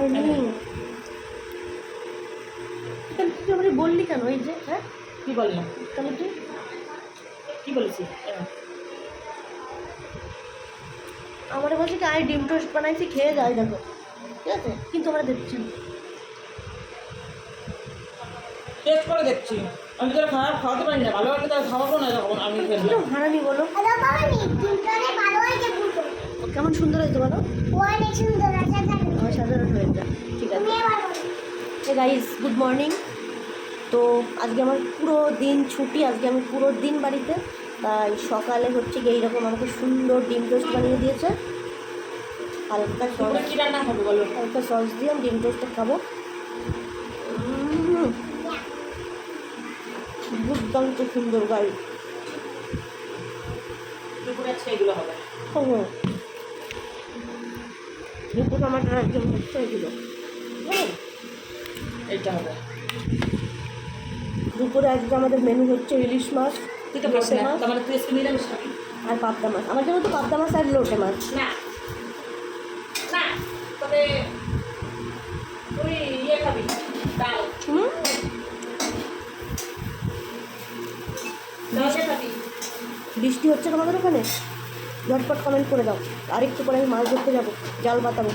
Morning. তুই আমাকে বললি কেন এই যে? হ্যাঁ কি বললাম? তাহলে তুই কি বলেছি? আমার বলছি কি আমি ডিম টোস্ট বানাইছি, খেয়ে যাই দেখো, ঠিক আছে? কিন্তু আমরা দেখছি না। টেস্ট করে দেখছি। আমি তো খারাপ খাওয়াতে পারি না, ভালো লাগলে তাহলে খাওয়াবো না যখন আমি কিরকম হারামি বলো, কেমন সুন্দর হয়েছে বলো? সাধারণ হয়েছে, ঠিক আছে। Hey guys, good morning. তো আজকে আমার পুরো দিন ছুটি, আজকে আমি পুরো দিন বাড়িতে। তাই সকালে হচ্ছে গিয়ে এইরকম আমাকে সুন্দর ডিম টোস্ট বানিয়ে দিয়েছে। হালকা সস, কি রান্না হবে বলো? হালকা সস দিয়ে আমি ডিম টোস্টটা খাবো। দুর্দান্ত সুন্দর গাড়ি। দুপুরে আজকে এগুলো হবে। হুম, দুপুর আমাদের একদম হচ্ছে এগুলো। এইটা হবে দুপুরে আজকে আমাদের মেনু হচ্ছে ইলিশ মাছ, তুই তো খাস লোটে না, মাছ তাহলে তুই আজকে নিরামিষ খাবি? আর পাবদা মাছ। আমার জন্য তো পাবদা মাছ আর লোটে মাছ। না না, তবে তুই ইয়ে খাবি, ডাল। ডালটা খাবি। বৃষ্টি হচ্ছে তোমাদের ওখানে? ঝটপট কমেন্ট করে দাও, আর একটু পরে আমি মাছ ধরতে যাবো, জাল পাতাবো।